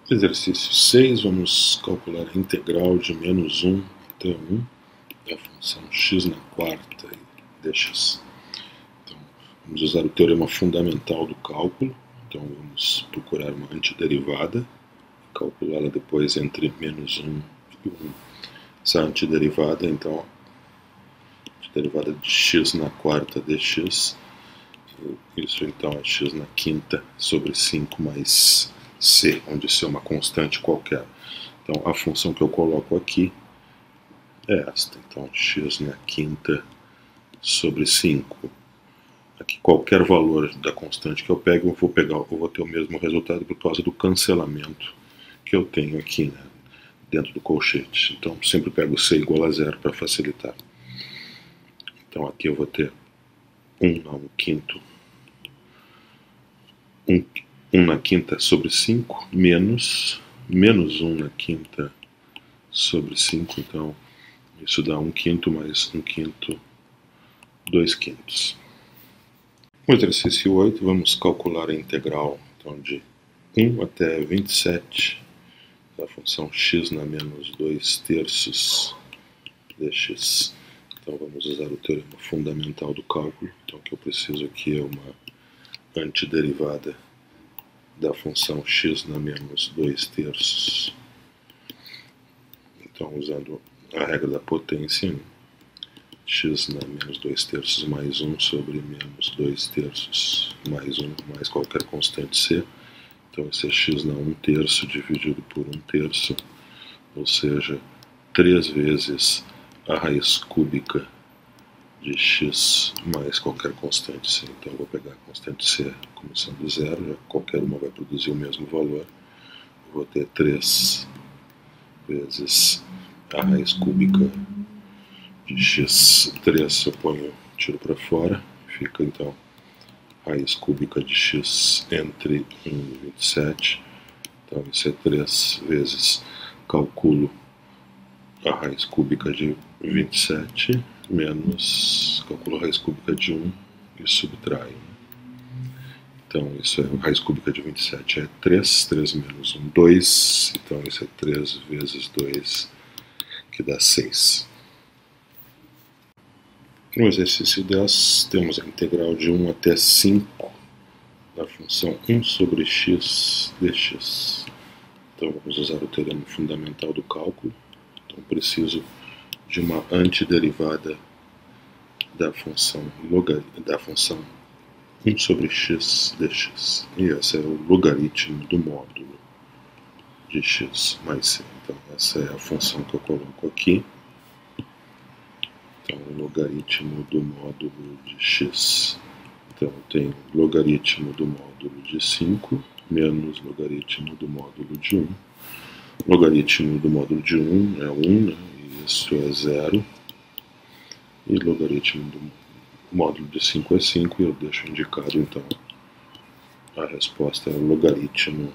Exercício 6, vamos calcular a integral de menos 1 até 1 da função x na quarta dx. Então, vamos usar o teorema fundamental do cálculo. Então, vamos procurar uma antiderivada e calculá-la depois entre menos 1 e 1. Essa antiderivada, então, antiderivada de x na quarta dx, isso então é x na quinta sobre 5 mais c, onde c é uma constante qualquer. Então a função que eu coloco aqui é esta, então x na quinta sobre 5. Aqui qualquer valor da constante que eu pego, eu vou ter o mesmo resultado por causa do cancelamento que eu tenho aqui, né, dentro do colchete. Então sempre pego c igual a zero para facilitar. Então aqui eu vou ter 1 quinto, 1 na quinta sobre 5, menos 1 na quinta sobre 5, então isso dá 1 quinto mais 1 quinto, 2 quintos. No exercício 8, vamos calcular a integral então, de 1 até 27 da função x na menos 2 terços dx. Então vamos usar o teorema fundamental do cálculo. Então o que eu preciso aqui é uma antiderivada da função x na menos 2 terços. Então, usando a regra da potência, x na menos 2 terços mais 1 sobre menos 2 terços mais 1 mais qualquer constante c. Então, esse é x na 1 terço dividido por 1 terço, ou seja, 3 vezes a raiz cúbica de x mais qualquer constante c. Então eu vou pegar a constante c como sendo zero, já qualquer uma vai produzir o mesmo valor. Eu vou ter 3 vezes a raiz cúbica de x3, eu ponho, tiro para fora, fica então raiz cúbica de x entre 1 e 27. Então isso é 3 vezes, calculo a raiz cúbica de 27 menos, calculo a raiz cúbica de 1 e subtraio. Então isso é, a raiz cúbica de 27 é 3, 3 menos 1, 2, então isso é 3 vezes 2, que dá 6. No exercício 10, temos a integral de 1 até 5 da função 1 sobre x dx. Então vamos usar o teorema fundamental do cálculo. Então preciso de uma antiderivada da função 1 sobre x dx. E esse é o logaritmo do módulo de x mais c. Então essa é a função que eu coloco aqui. Então o logaritmo do módulo de x. Então eu tenho logaritmo do módulo de 5 menos logaritmo do módulo de 1. Logaritmo do módulo de 1 é 1, né? E isso é 0. E logaritmo do módulo de 5 é 5, e eu deixo indicado, então, a resposta é o logaritmo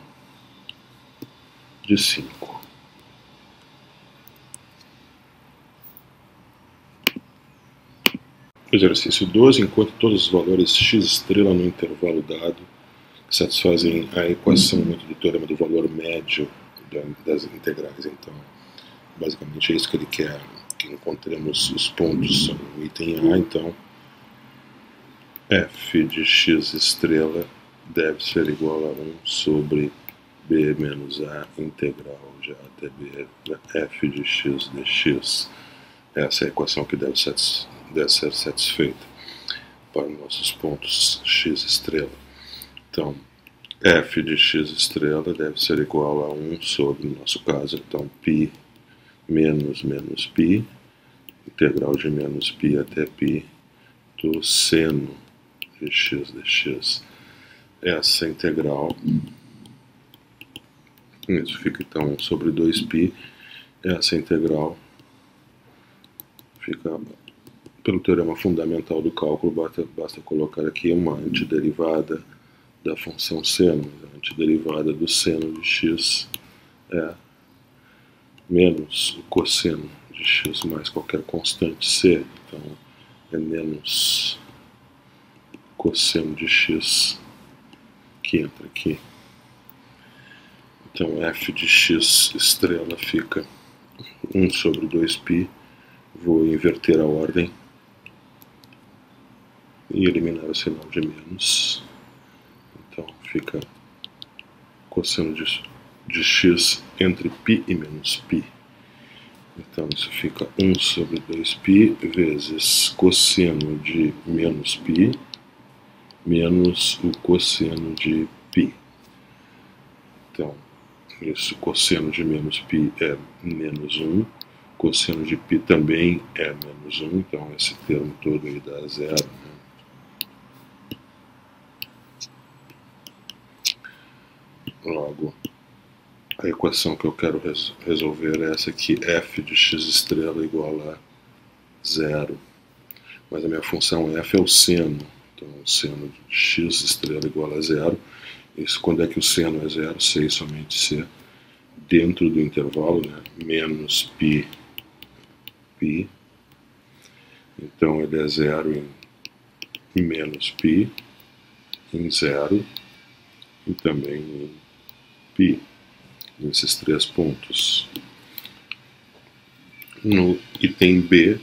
de 5. Exercício 12, enquanto todos os valores x' no intervalo dado que satisfazem a equação do teorema do valor médio das integrais. Então, basicamente é isso que ele quer, que encontremos os pontos no item A. Então, f de x' deve ser igual a 1 sobre b menos a integral de a até b da f de x dx. Essa é a equação que deve ser satisfeita para nossos pontos x'. Então, f de x' deve ser igual a 1 sobre, no nosso caso, então, π menos π, integral de menos π até π do seno de x dx. Essa integral, isso fica então 1 sobre 2π, essa integral fica, pelo teorema fundamental do cálculo, basta colocar aqui uma antiderivada da função seno. A antiderivada do seno de x é menos o cosseno de x mais qualquer constante c. Então é menos cosseno de x, que entra aqui. Então f de x estrela fica 1 sobre 2π. Vou inverter a ordem e eliminar o sinal de menos. Então fica cosseno de x entre π e menos π. Então isso fica 1 sobre 2π vezes cosseno de menos π menos o cosseno de π. Então, isso, cosseno de menos π é menos 1, cosseno de π também é menos 1, então esse termo todo aí dá zero, né? Logo, a equação que eu quero resolver é essa aqui, f de x estrela igual a zero. Mas a minha função f é o seno, então o seno de x estrela igual a zero. Isso, quando é que o seno é zero? Se e somente se dentro do intervalo, né? Menos π, então ele é zero em menos π, em zero e também em π, nesses 3 pontos. No item B,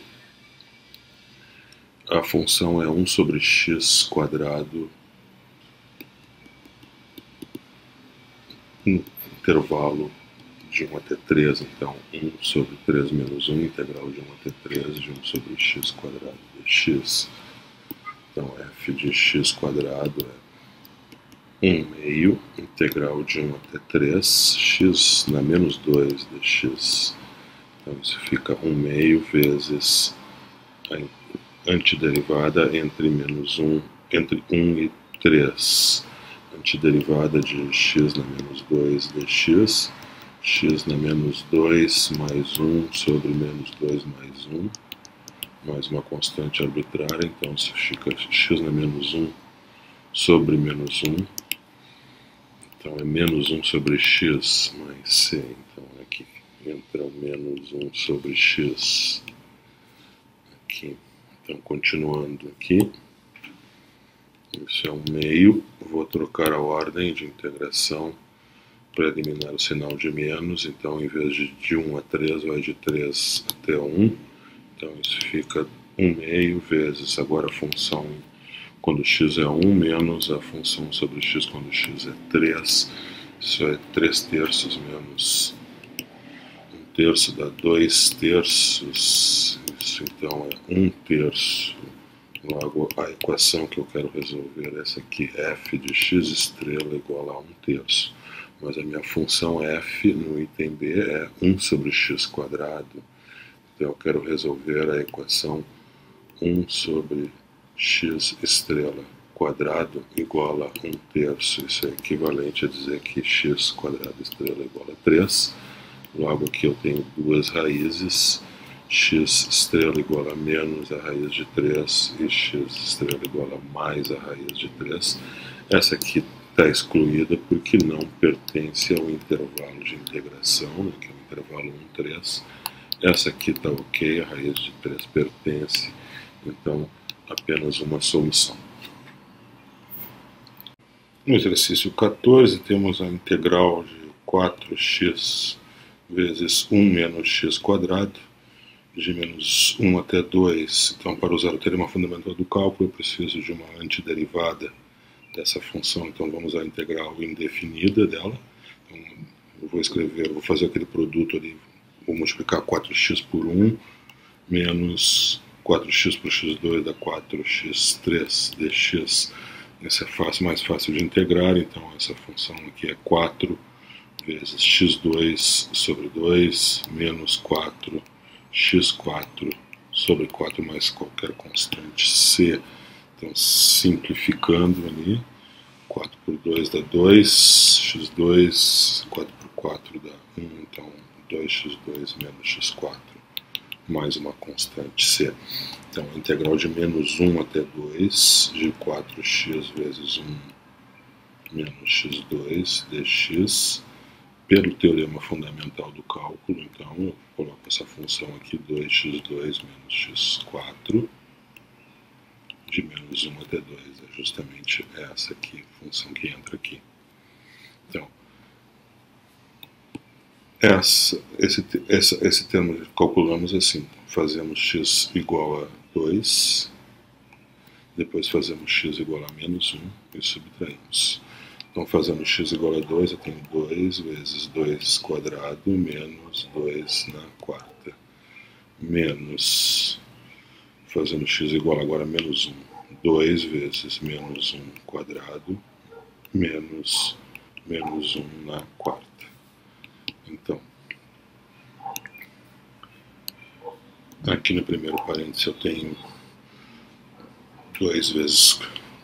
a função é 1 sobre x quadrado no intervalo de 1 até 3, então 1 sobre 3 menos 1, integral de 1 até 3, de 1 sobre x quadrado de x. Então f de x quadrado é 1 meio, integral de 1 até 3, x na menos 2 dx. Então isso fica 1 meio vezes a antiderivada entre menos 1, entre 1 e 3. Antiderivada de x na menos 2 dx, x na menos 2 mais 1 sobre menos 2 mais 1, mais uma constante arbitrária, então isso fica x na menos 1 sobre menos 1, então é menos 1 sobre x mais c, então aqui entra o menos 1 sobre x aqui. Então continuando aqui, isso é 1 meio, vou trocar a ordem de integração para eliminar o sinal de menos, então em vez de 1 a 3, vai de 3 até 1, então isso fica 1 meio vezes agora a função quando x é 1 menos a função sobre x quando x é 3, isso é 3 terços menos 1 terço dá 2 terços, isso então é 1 terço. Logo, a equação que eu quero resolver é essa aqui, f de x estrela igual a 1 terço. Mas a minha função f no item B é 1 sobre x quadrado. Então eu quero resolver a equação 1 sobre x estrela quadrado igual a 1 terço. Isso é equivalente a dizer que x quadrado estrela igual a 3. Logo aqui eu tenho duas raízes, x estrela igual a menos a raiz de 3 e x estrela igual a mais a raiz de 3. Essa aqui está excluída porque não pertence ao intervalo de integração, né, que é o intervalo 1, 3. Essa aqui está ok, a raiz de 3 pertence, então apenas uma solução. No exercício 14 temos a integral de 4x vezes 1 menos x quadrado, de menos 1 até 2. Então, para usar o teorema fundamental do cálculo, eu preciso de uma antiderivada dessa função. Então, vamos à integral indefinida dela. Então, eu vou fazer aquele produto ali, vou multiplicar 4x por 1, menos 4x por x2 dá 4x3 dx. Esse é mais fácil de integrar, então essa função aqui é 4 vezes x2 sobre 2 menos 4x4 sobre 4 mais qualquer constante c. Então, simplificando ali, 4 por 2 dá 2, x2, 4 por 4 dá 1, então 2x2 menos x4, mais uma constante c. Então, a integral de menos 1 até 2 de 4x vezes 1 menos x2 dx, pelo teorema fundamental do cálculo, então eu coloco essa função aqui, 2x2 menos x4, de menos 1 até 2, é justamente essa aqui, função que entra aqui. Então, Esse termo calculamos assim: fazemos x igual a 2, depois fazemos x igual a menos 1 e subtraímos. Então, fazendo x igual a 2, eu tenho 2 vezes 2 quadrado menos 2 na quarta. Menos, fazendo x igual agora a menos 1, 2 vezes menos 1 quadrado menos menos 1 na quarta. Então, aqui no primeiro parênteses eu tenho 2 vezes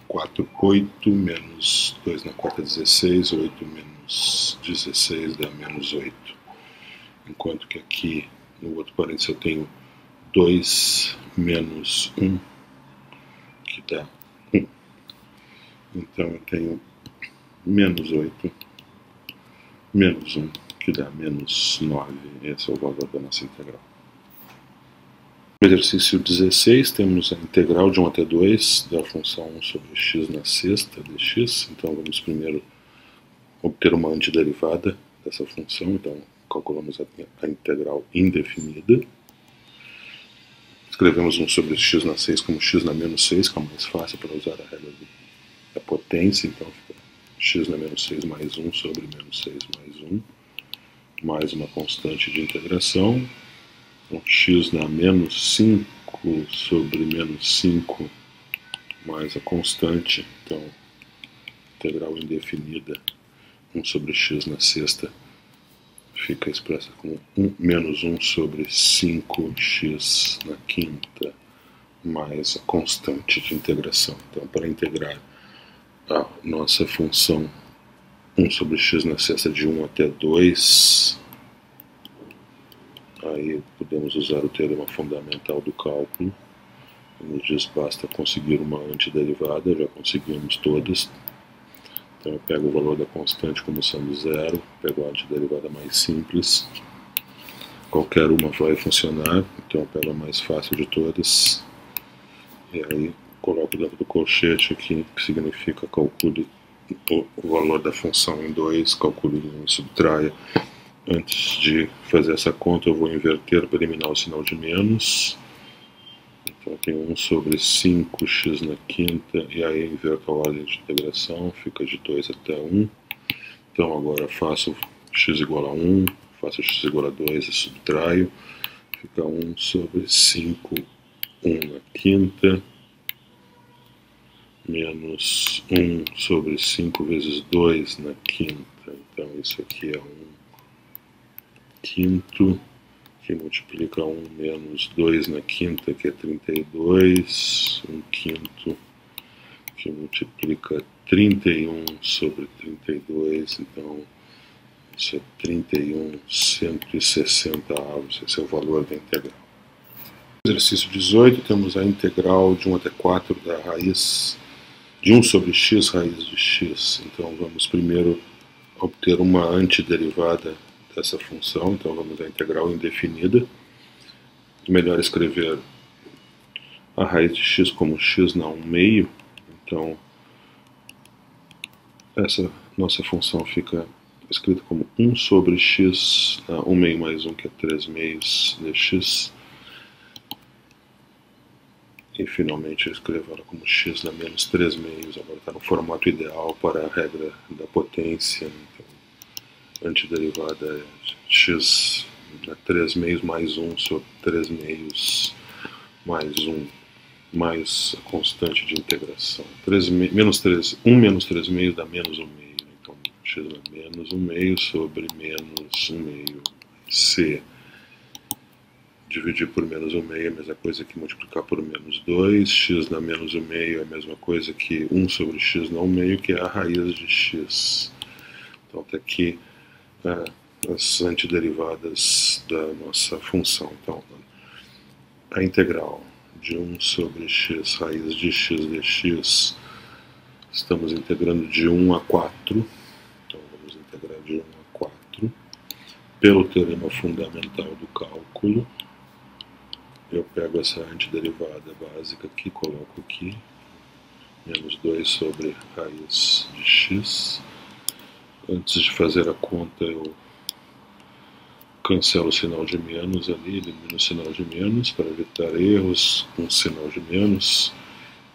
4, 8, menos 2 na quarta, 16, 8 menos 16 dá menos 8. Enquanto que aqui no outro parênteses eu tenho 2 menos 1, que dá 1. Então eu tenho menos 8, menos 1, que dá menos 9. Esse é o valor da nossa integral. No exercício 16, temos a integral de 1 até 2 da função 1 sobre x na sexta dx. Então vamos primeiro obter uma antiderivada dessa função. Então calculamos a integral indefinida. Escrevemos 1 sobre x na 6 como x na menos 6, que é mais fácil para usar a regra da potência. Então fica x na menos 6 mais 1 sobre menos 6 mais 1, mais uma constante de integração. Então, x na menos 5 sobre menos 5 mais a constante. Então, integral indefinida 1 sobre x na sexta fica expressa como menos 1 sobre 5x na quinta mais a constante de integração. Então, para integrar a nossa função 1 sobre x na sexta de 1 até 2, aí podemos usar o teorema fundamental do cálculo, que nos diz basta conseguir uma antiderivada, já conseguimos todas. Então eu pego o valor da constante como sendo zero, pego a antiderivada mais simples, qualquer uma vai funcionar, então eu pego a mais fácil de todas, e aí coloco dentro do colchete aqui, que significa calcule o valor da função em 2, calcule em subtraia. Antes de fazer essa conta, eu vou inverter para eliminar o sinal de menos. Então, eu tenho 1 sobre 5x na quinta, e aí inverto a ordem de integração, fica de 2 até 1. Então, agora faço x igual a 1, faço x igual a 2 e subtraio. Fica 1 sobre 5, 1 na quinta, menos 1 sobre 5 vezes 2 na quinta. Então, isso aqui é 1 quinto, que multiplica 1 menos 2 na quinta, que é 32, 1 quinto, que multiplica 31 sobre 32, então isso é 31 160 avos, esse é o valor da integral. No exercício 18, temos a integral de 1 até 4 da raiz de 1 sobre x raiz de x. Então vamos primeiro obter uma antiderivada dessa função, então vamos à integral indefinida. Melhor escrever a raiz de x como x na 1 meio, então essa nossa função fica escrita como 1 sobre x na 1 meio mais 1, que é 3 meios dx. E finalmente eu escrevo ela como x na menos 3 meios, agora está no formato ideal para a regra da potência. Então, antiderivada é x na 3 meios mais 1 sobre 3 meios mais 1 mais a constante de integração. 1 menos 3 meios dá menos 1 meio. Então x na menos 1 meio sobre menos 1 meio. C dividir por menos 1 meio é a mesma coisa que multiplicar por menos 2. X na menos 1 meio é a mesma coisa que 1 sobre x na 1 meio, que é a raiz de x. Então está aqui as antiderivadas da nossa função. Então, a integral de 1 sobre x raiz de x dx, estamos integrando de 1 a 4. Então vamos integrar de 1 a 4 pelo teorema fundamental do cálculo. Eu pego essa antiderivada básica aqui, coloco aqui, menos 2 sobre raiz de x. Antes de fazer a conta, eu cancelo o sinal de menos ali, elimino o sinal de menos para evitar erros com o sinal de menos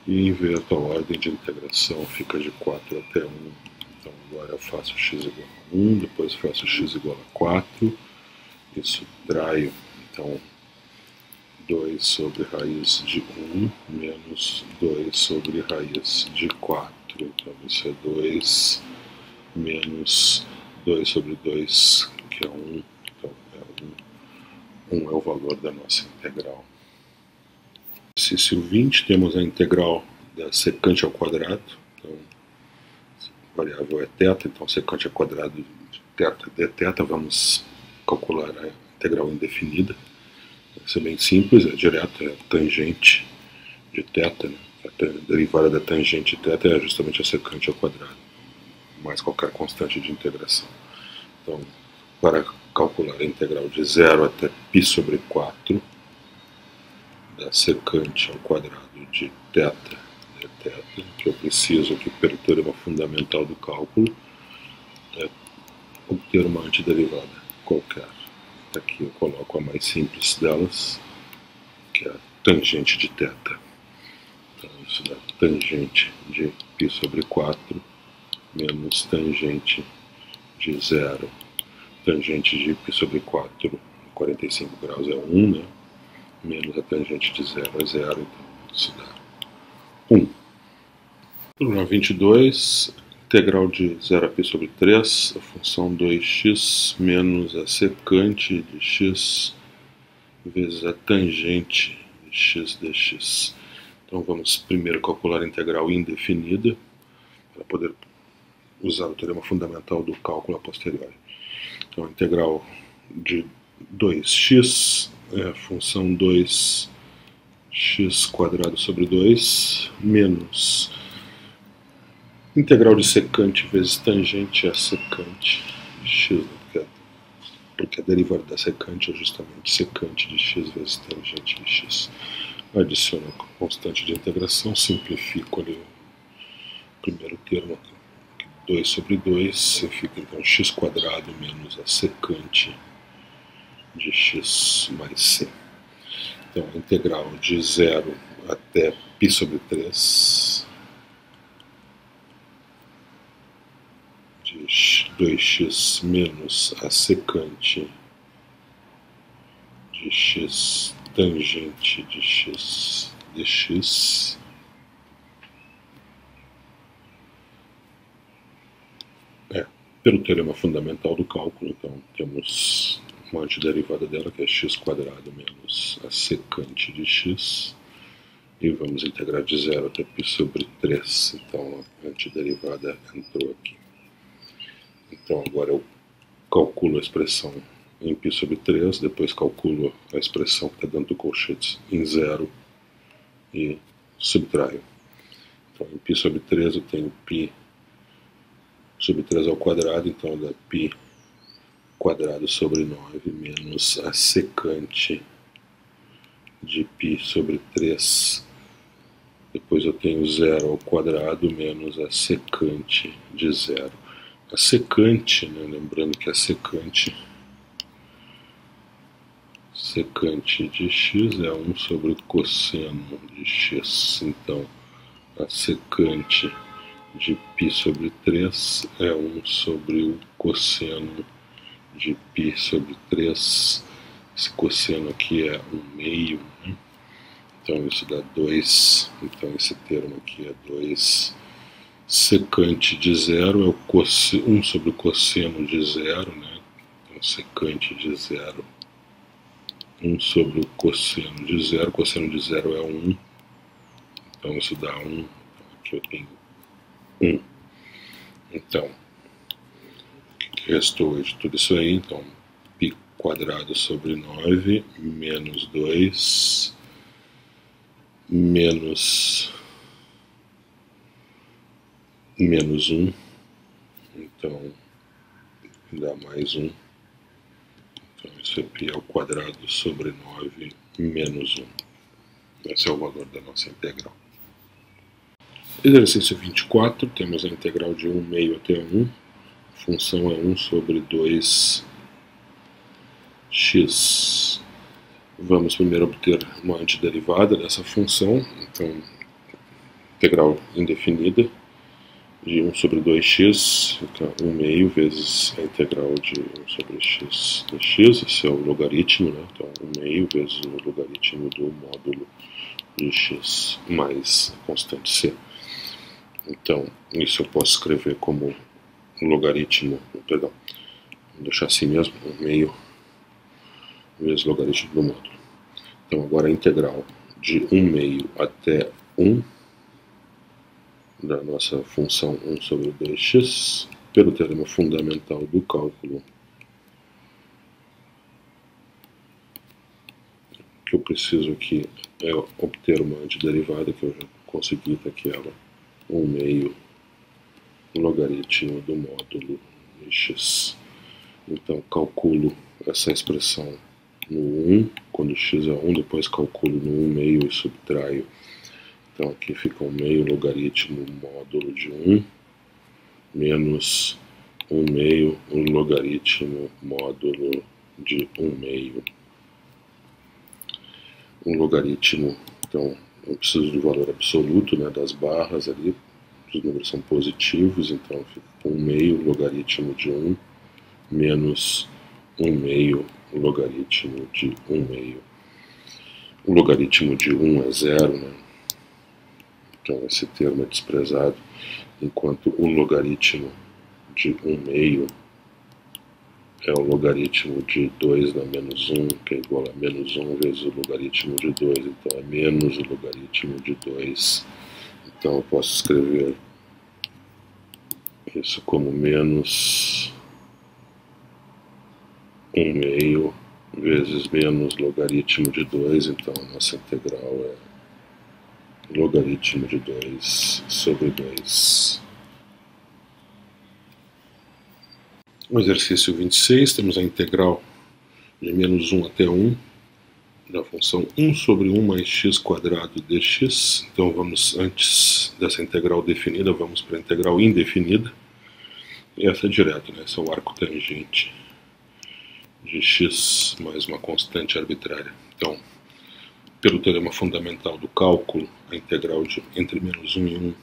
e inverto a ordem de integração, fica de 4 até 1. Então agora eu faço x igual a 1, depois faço x igual a 4 e subtraio, então 2 sobre raiz de 1 menos 2 sobre raiz de 4. Então isso é 2 menos 2 sobre 2, que é 1. Então é 1 é o valor da nossa integral. Exercício 20, temos a integral da secante ao quadrado. Então, a variável é θ, então secante ao quadrado de θ dθ, vamos calcular a integral indefinida. Isso é bem simples, é direto, é tangente de θ, né? A derivada da tangente de θ é justamente a secante ao quadrado, mais qualquer constante de integração. Então, para calcular a integral de 0 até π sobre 4 da secante ao quadrado de θ dθ, que eu preciso aqui pelo teorema fundamental do cálculo, é obter uma antiderivada qualquer. Aqui eu coloco a mais simples delas, que é a tangente de θ. Então isso dá tangente de π sobre 4 menos tangente de 0. Tangente de π sobre 4, 45 graus é 1, né? Menos a tangente de 0 é 0, então isso dá 1. Problema 22, integral de 0 a π sobre 3, a função 2x menos a secante de x vezes a tangente de x dx. Então vamos primeiro calcular a integral indefinida, para poder usar o teorema fundamental do cálculo a posteriori. Então a integral de 2x é a função 2x quadrado sobre 2 menos integral de secante vezes tangente a secante de x, porque a derivada da secante é justamente secante de x vezes tangente de x. Adiciono a constante de integração, simplifico ali o primeiro termo, 2 sobre 2, fica então x quadrado menos a secante de x mais c. Então a integral de 0 até π sobre 3 de 2x menos a secante de x tangente de x dx pelo teorema fundamental do cálculo. Então temos uma antiderivada dela que é x quadrado menos a secante de x, e vamos integrar de 0 até π sobre 3, então a antiderivada entrou aqui. Então agora eu calculo a expressão em π sobre 3, depois calculo a expressão que está dentro do colchete em 0 e subtraio. Então em π sobre 3 eu tenho π sobre 3 ao quadrado, então dá π quadrado sobre 9 menos a secante de π sobre 3. Depois eu tenho 0 ao quadrado menos a secante de 0. A secante, né, lembrando que a secante de x é 1 sobre o cosseno de x. Então a secante de π sobre 3 é 1 sobre o cosseno de π sobre 3. Esse cosseno aqui é 1/2, né? Então isso dá 2. Então esse termo aqui é 2. Secante de 0 é o 1 sobre o cosseno de 0, né? Então secante de 0, 1 sobre o cosseno de 0. Cosseno de 0 é 1. Então isso dá 1. Então aqui eu tenho 1. Então, o que restou de tudo isso aí? Então, π quadrado sobre 9 menos 2 menos 1. Então, dá mais 1. Então, isso é π ao quadrado sobre 9 menos 1. Esse é o valor da nossa integral. Exercício 24, temos a integral de 1/2 até 1. A função é 1 sobre 2 x. Vamos primeiro obter uma antiderivada dessa função, então integral indefinida de 1 sobre 2x, fica 1 meio vezes a integral de 1 sobre x dx, esse é o logaritmo, né? Então 1 meio vezes o logaritmo do módulo de x mais a constante c. Então isso eu posso escrever como logaritmo, perdão, vou deixar assim mesmo, 1 meio vezes o logaritmo do módulo. Então agora a integral de 1 meio até 1 da nossa função 1 sobre 2x, pelo teorema fundamental do cálculo, que eu preciso aqui é obter uma antiderivada, que eu já consegui, tá aqui ela, 1 meio logaritmo do módulo de x. Então calculo essa expressão no 1, quando x é 1, depois calculo no 1 meio e subtraio. Então aqui fica 1 meio logaritmo módulo de 1 menos 1 meio logaritmo módulo de 1 meio. Um logaritmo, então eu preciso do valor absoluto, né, das barras ali, os números são positivos, então fica 1 meio logaritmo de 1 menos 1 meio logaritmo de 1 meio. O logaritmo de 1 é 0, né? Então esse termo é desprezado, enquanto o logaritmo de 1 meio é o logaritmo de 2 na menos 1, que é igual a menos 1 vezes o logaritmo de 2, então é menos o logaritmo de 2. Então eu posso escrever isso como menos 1 meio vezes menos logaritmo de 2, então a nossa integral é logaritmo de 2 sobre 2. No exercício 26, temos a integral de menos 1 até 1 da função 1 sobre 1 mais x quadrado dx. Então vamos, antes dessa integral definida, vamos para a integral indefinida. E essa é direto, né? Esse é o arco tangente de x mais uma constante arbitrária. Então, pelo teorema fundamental do cálculo, a integral entre menos 1 e 1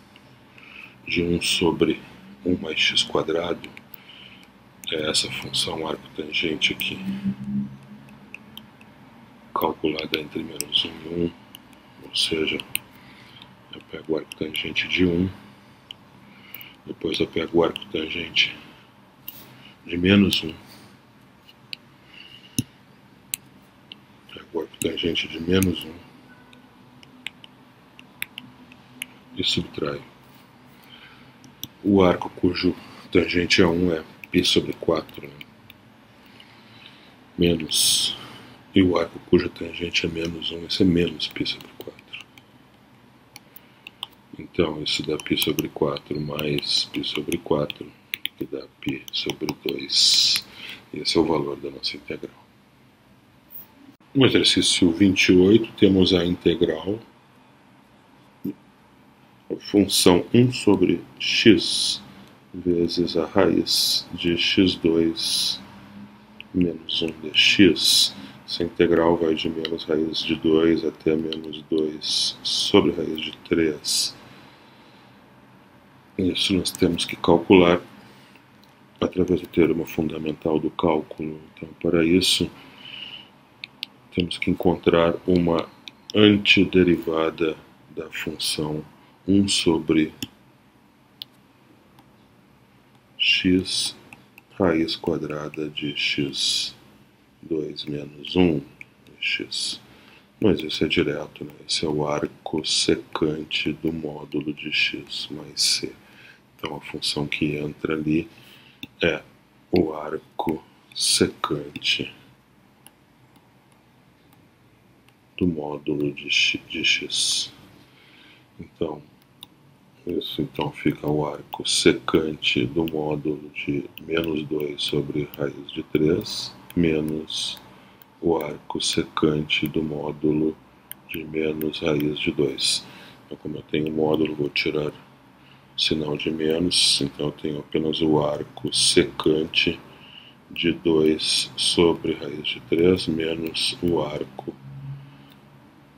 de 1 sobre 1 mais x quadrado é essa função arco tangente aqui, calculada entre menos 1 e 1, ou seja, eu pego o arco tangente de 1, depois eu pego o arco tangente de menos 1, pego o arco tangente de menos 1 e subtraio. O arco cujo tangente é 1 é π sobre 4, né? Menos, e o arco cuja tangente é menos 1, esse é menos π sobre 4. Então isso dá π sobre 4 mais π sobre 4, que dá π sobre 2. Esse é o valor da nossa integral. No exercício 28 temos a integral função 1 sobre x vezes a raiz de x2 menos 1 dx. Essa integral vai de menos raiz de 2 até menos 2 sobre raiz de 3. Isso nós temos que calcular através do teorema fundamental do cálculo. Então, para isso, temos que encontrar uma antiderivada da função 1 sobre x raiz quadrada de x2 menos 1 dx. Mas isso é direto, né? Esse é o arco secante do módulo de x mais c. Então a função que entra ali é o arco secante do módulo de x. Então, isso então fica o arco secante do módulo de menos 2 sobre raiz de 3, menos o arco secante do módulo de menos raiz de 2. Então, como eu tenho módulo, vou tirar o sinal de menos, então eu tenho apenas o arco secante de 2 sobre raiz de 3 menos o arco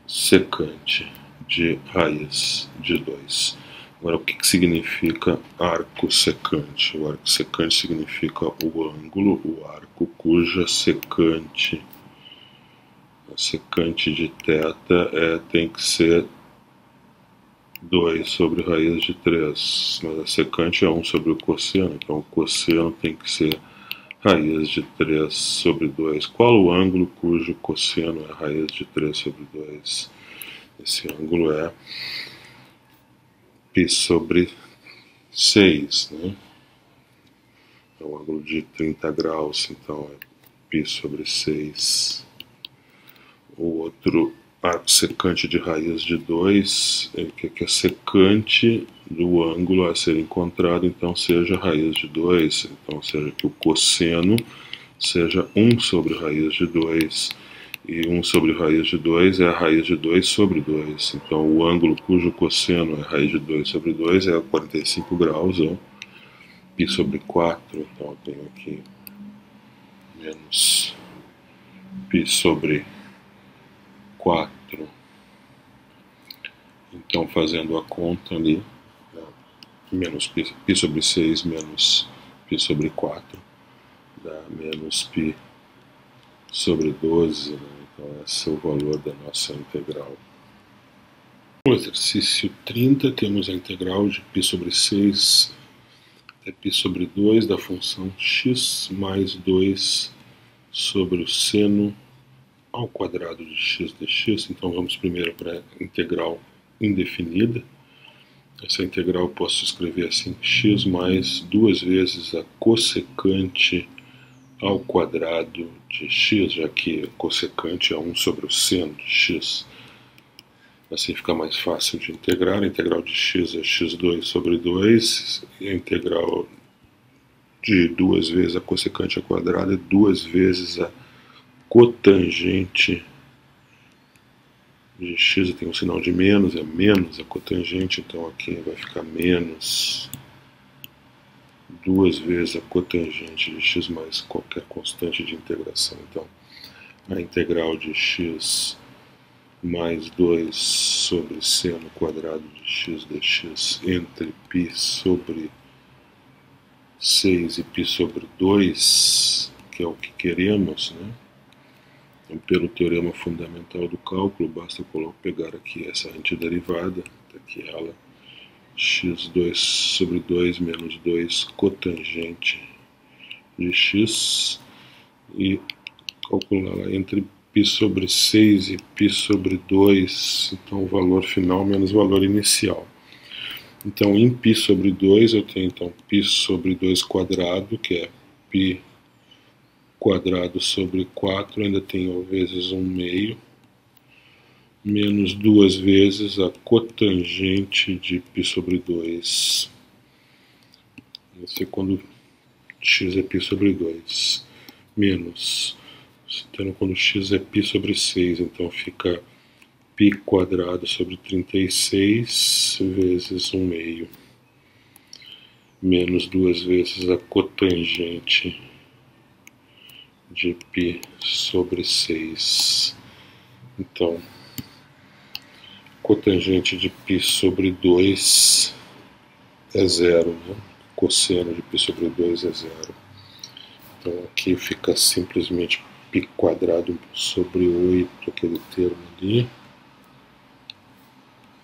secante de raiz de 2. Agora, o que significa arco secante? O arco secante significa o ângulo, o arco cuja secante, a secante de θ tem que ser 2 sobre raiz de 3, mas a secante é 1 sobre o cosseno, então o cosseno tem que ser raiz de 3 sobre 2. Qual o ângulo cujo cosseno é raiz de 3 sobre 2? Esse ângulo é π sobre 6, né? É um ângulo de 30 graus, então é π sobre 6. O outro arco secante de raiz de 2 é que a secante do ângulo a ser encontrado, então, seja raiz de 2, então, seja que o cosseno seja 1 sobre raiz de 2, e 1 sobre raiz de 2 é a raiz de 2 sobre 2, então o ângulo cujo cosseno é raiz de 2 sobre 2 é 45 graus, ou π sobre 4, então eu tenho aqui menos π sobre 4. Então, fazendo a conta ali, menos π sobre 6 menos π sobre 4, dá menos π sobre 12, né? Então esse é o valor da nossa integral. No exercício 30, temos a integral de π sobre 6 até π sobre 2 da função x mais 2 sobre o seno ao quadrado de x dx. Então vamos primeiro para a integral indefinida. Essa integral eu posso escrever assim: x mais 2 vezes a cossecante ao quadrado de x, já que a cossecante é 1 sobre o seno de x. Assim fica mais fácil de integrar. A integral de x é x2 sobre 2, e a integral de 2 vezes a cossecante ao quadrado é 2 vezes a cotangente de x. Tem um sinal de menos, é menos a cotangente, então aqui vai ficar menos 2 vezes a cotangente de x mais qualquer constante de integração. Então, a integral de x mais 2 sobre seno quadrado de x dx entre π sobre 6 e π sobre 2, que é o que queremos, né? Então, pelo teorema fundamental do cálculo, basta pegar aqui essa antiderivada, aqui ela, x2 sobre 2 menos 2 cotangente de x, e calculá-la entre π sobre 6 e π sobre 2, então o valor final menos o valor inicial. Então, em π sobre 2, eu tenho então π sobre 2 quadrado, que é π quadrado sobre 4, ainda tenho vezes 1 meio, menos 2 vezes a cotangente de π sobre 2. Isso é quando x é π sobre 2, menos, então quando x é π sobre 6, então fica π quadrado sobre 36 vezes 1 meio, menos 2 vezes a cotangente de π sobre 6. Então, cotangente de π sobre 2 é 0, né? Cosseno de π sobre 2 é 0. Então aqui fica simplesmente π quadrado sobre 8, aquele termo ali.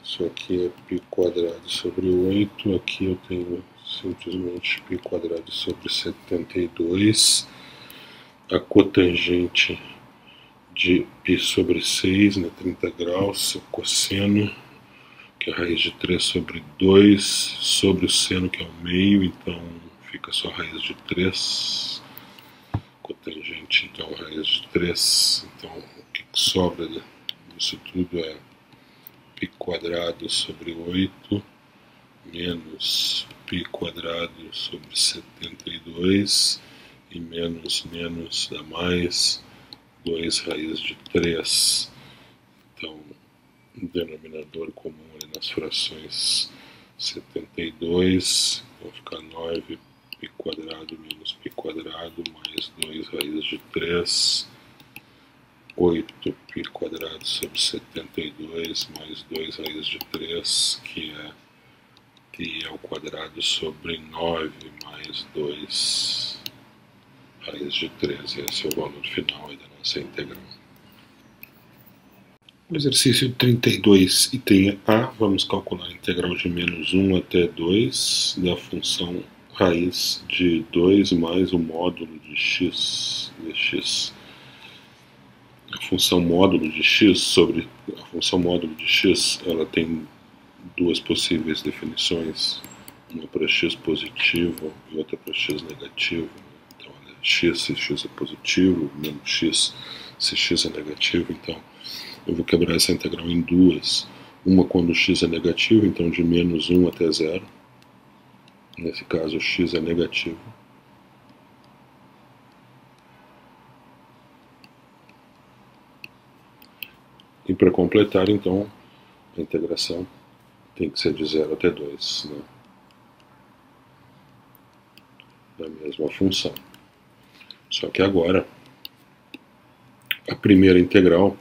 Isso aqui é π quadrado sobre 8, aqui eu tenho simplesmente π quadrado sobre 72. A cotangente de π sobre 6, né, 30 graus, cosseno, que é a raiz de 3 sobre 2, sobre o seno, que é 1 meio, então fica só a raiz de 3, cotangente, então raiz de 3, então o que sobra disso tudo é π quadrado sobre 8, menos π quadrado sobre 72, e menos dá mais 2 raiz de 3, então o denominador comum ali nas frações 72, então fica 9 π π quadrado menos π quadrado mais 2 raiz de 3, 8π quadrado sobre 72 mais 2 raiz de 3, que é π ao quadrado sobre 9 mais 2 raiz de 3. Esse é o valor final aí da nossa integral. O exercício 32, item A, vamos calcular a integral de menos 1 até 2 da função raiz de 2 mais o módulo de x dx. A função módulo de x sobre a função módulo de x, ela tem duas possíveis definições, uma para x positivo e outra para x negativo. Então, x se x é positivo, menos x se x é negativo. Então, eu vou quebrar essa integral em duas. Uma quando x é negativo, então de menos 1 até 0. Nesse caso, x é negativo. E para completar, então, a integração tem que ser de 0 até 2, né? Da mesma função. Só que agora, a primeira integral,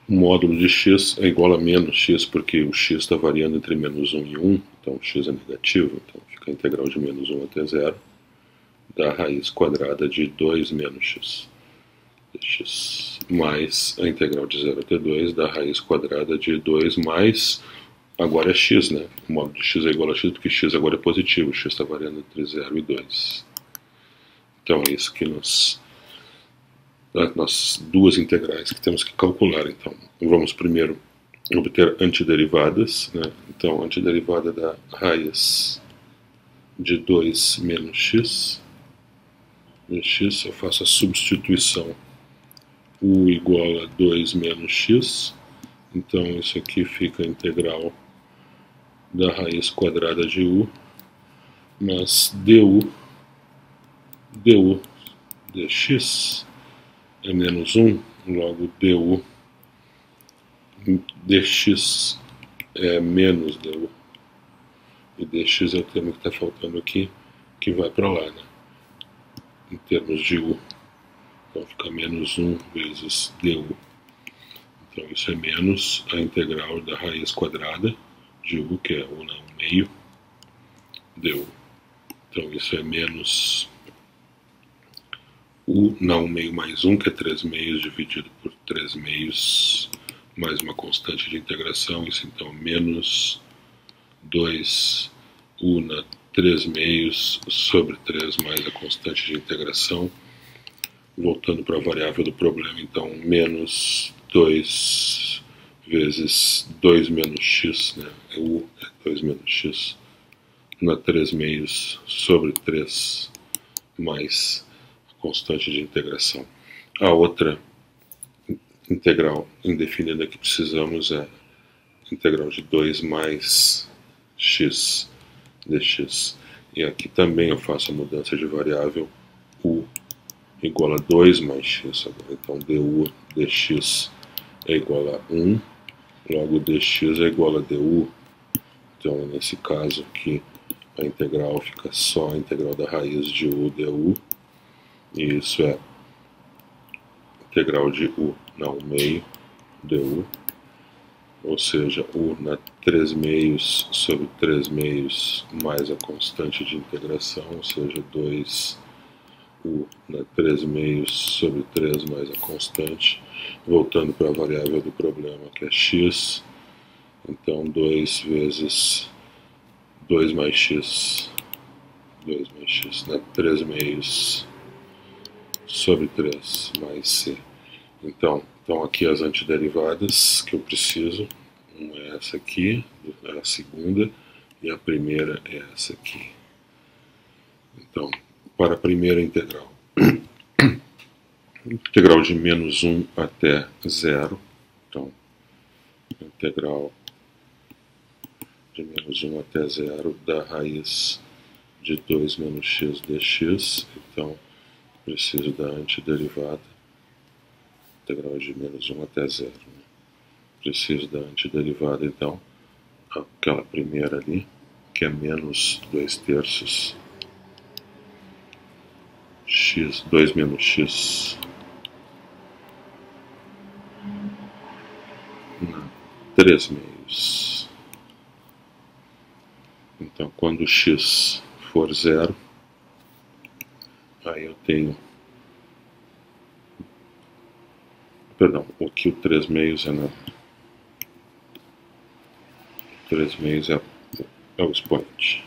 o módulo de x é igual a menos x, porque o x está variando entre menos 1 e 1, então x é negativo, então fica a integral de menos 1 até 0, da raiz quadrada de 2 menos x, dx, mais a integral de 0 até 2 da raiz quadrada de 2 mais, agora é x, né? O módulo de x é igual a x, porque x agora é positivo, x está variando entre 0 e 2. Então é isso que nas duas integrais que temos que calcular. Então, vamos primeiro obter antiderivadas, né? Então, antiderivada da raiz de 2 menos x, dx, eu faço a substituição u igual a 2 menos x, então isso aqui fica a integral da raiz quadrada de u, mas du dx é menos 1, logo du dx é menos du. E dx é o termo que está faltando aqui, que vai para lá, né? Em termos de u. Então fica menos 1 vezes du. Então isso é menos a integral da raiz quadrada de u, que é u na 1 meio, du. Então isso é menos u na 1 meio mais 1, que é 3 meios dividido por 3 meios, mais uma constante de integração, isso então menos 2 u na 3 meios sobre 3 mais a constante de integração. Voltando para a variável do problema, então menos 2 vezes 2 menos x, né? U é 2 menos x, na 3 meios sobre 3 mais constante de integração. A outra integral indefinida que precisamos é a integral de 2 mais x dx. E aqui também eu faço a mudança de variável, u igual a 2 mais x agora. Então du dx é igual a 1, logo dx é igual a du. Então nesse caso aqui a integral fica só a integral da raiz de u du. E isso é integral de u na 1 meio du, ou seja, u na 3 meios sobre 3 meios mais a constante de integração, ou seja, 2 u na 3 meios sobre 3 mais a constante. Voltando para a variável do problema, que é x, então 2 vezes 2 mais x na 3 meios sobre 3 mais c. Então aqui as antiderivadas que eu preciso. Uma é essa aqui, a segunda, e a primeira é essa aqui. Então, para a primeira integral, integral de menos 1 até 0. Então, integral de menos 1 até 0 da raiz de 2 menos x dx. Então, preciso da antiderivada, integral de menos 1 até 0. Né? Preciso da antiderivada, então, aquela primeira ali, que é menos 2 terços x, 2 menos x na 3 meios. Então, quando x for 0, aí eu tenho, perdão, aqui o 3 meios é 3 meios é o expoente.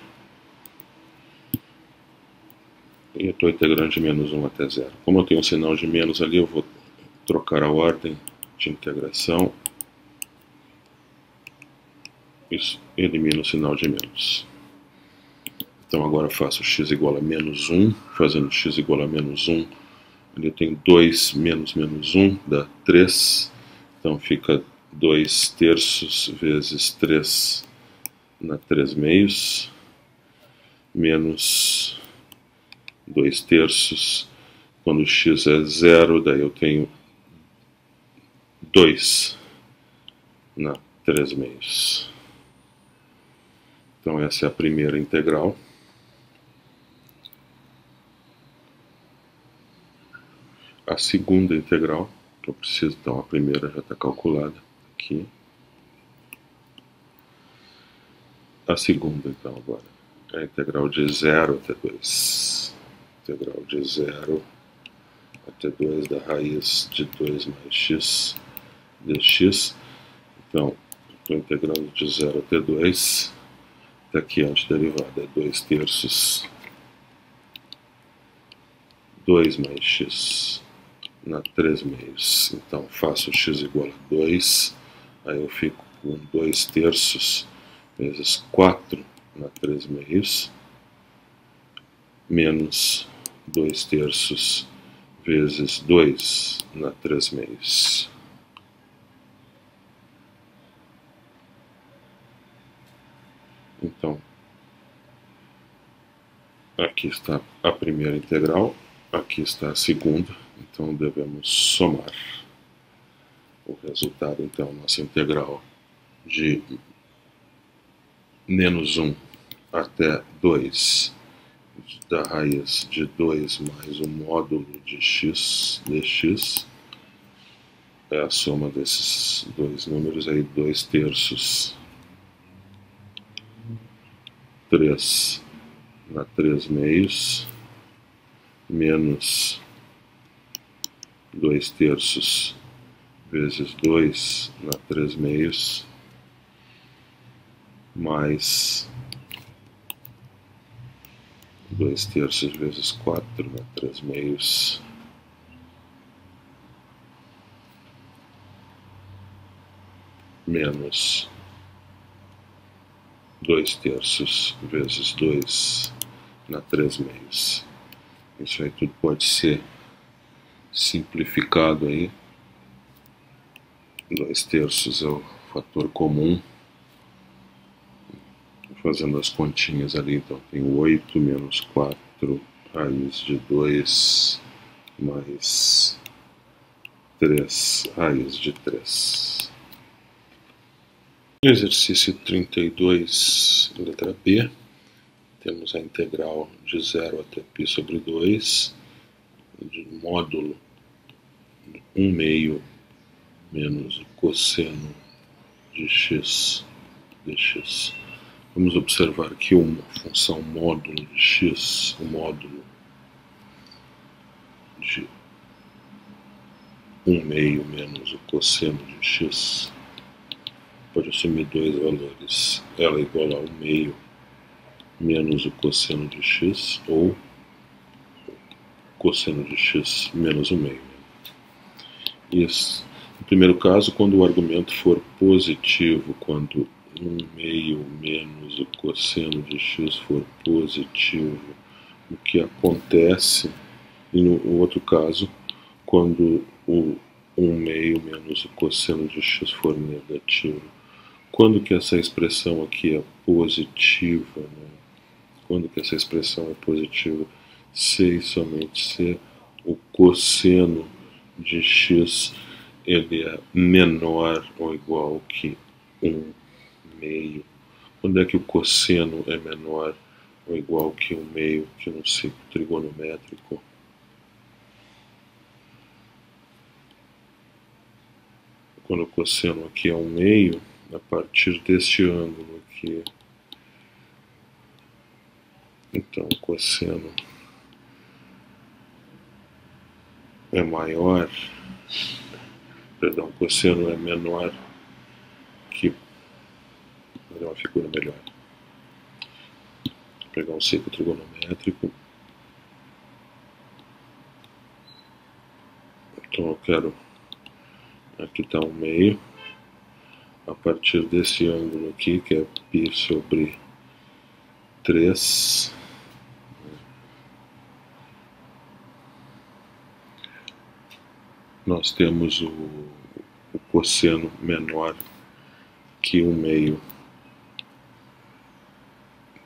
E eu estou integrando de menos 1 até 0. Como eu tenho um sinal de menos ali, eu vou trocar a ordem de integração. Isso elimina o sinal de menos. Então agora eu faço x igual a menos 1. Fazendo x igual a menos 1, ali eu tenho 2 menos menos 1, dá 3. Então fica 2 terços vezes 3 na 3 meios, menos 2 terços. Quando x é 0, daí eu tenho 2 na 3 meios. Então essa é a primeira integral. A segunda integral, que eu preciso, então a primeira já está calculada aqui. A segunda, então, agora, é a integral de 0 até 2. Integral de 0 até 2 da raiz de 2 mais x dx. Então, estou integrando de 0 até 2. Daqui a antiderivada é 2 terços 2 mais x na 3 meios. Então, faço x igual a 2. Aí eu fico com 2 terços vezes 4 na 3 meios, menos 2 terços vezes 2 na 3 meios. Então, aqui está a primeira integral, aqui está a segunda, então devemos somar o resultado. Então, nossa integral de menos 1 até 2 da raiz de 2 mais o módulo de x dx é a soma desses dois números aí, 2 terços 3 na 3 meios, menos 2 terços vezes 2 na 3 meios, mais 2 terços vezes 4 na 3 meios, menos 2 terços vezes 2 na 3 meios. Isso aí tudo pode ser simplificado aí. 2 terços é o fator comum. Fazendo as continhas ali, então tem 8 menos 4 raiz de 2 mais 3 raiz de 3. Exercício 32, letra B, temos a integral de 0 até π sobre 2, de módulo 1 meio menos o cosseno de x dx. Vamos observar que uma função módulo de x, o módulo de 1 meio menos o cosseno de x, pode assumir dois valores. Ela é igual a 1 meio menos o cosseno de x, ou cosseno de x menos 1 meio. Isso. No primeiro caso, quando o argumento for positivo, quando 1 meio menos o cosseno de x for positivo, o que acontece, e no outro caso, quando o 1 meio menos o cosseno de x for negativo. Quando que essa expressão aqui é positiva, né? Quando que essa expressão é positiva? Se e somente se o cosseno de x ele é menor ou igual que 1 meio. Quando é que o cosseno é menor ou igual que 1 meio, que no ciclo trigonométrico? quando o cosseno aqui é 1/2, a partir deste ângulo aqui, então o cosseno é maior, perdão, o cosseno é menor que, vou dar uma figura melhor, vou pegar um círculo trigonométrico, então eu quero, aqui está 1/2, a partir desse ângulo aqui, que é π sobre 3, nós temos o cosseno menor que 1/2.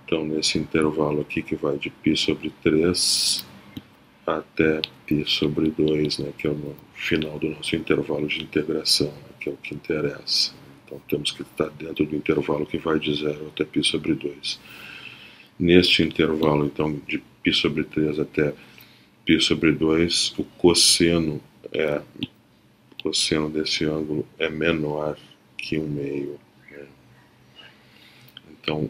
Então, nesse intervalo aqui, que vai de π sobre 3 até π sobre 2, né, que é o final do nosso intervalo de integração, né, que é o que interessa. Então, temos que estar dentro do intervalo que vai de 0 até π sobre 2. Neste intervalo, então, de π sobre 3 até π sobre 2, o cosseno desse ângulo é menor que 1/2. Né? Então,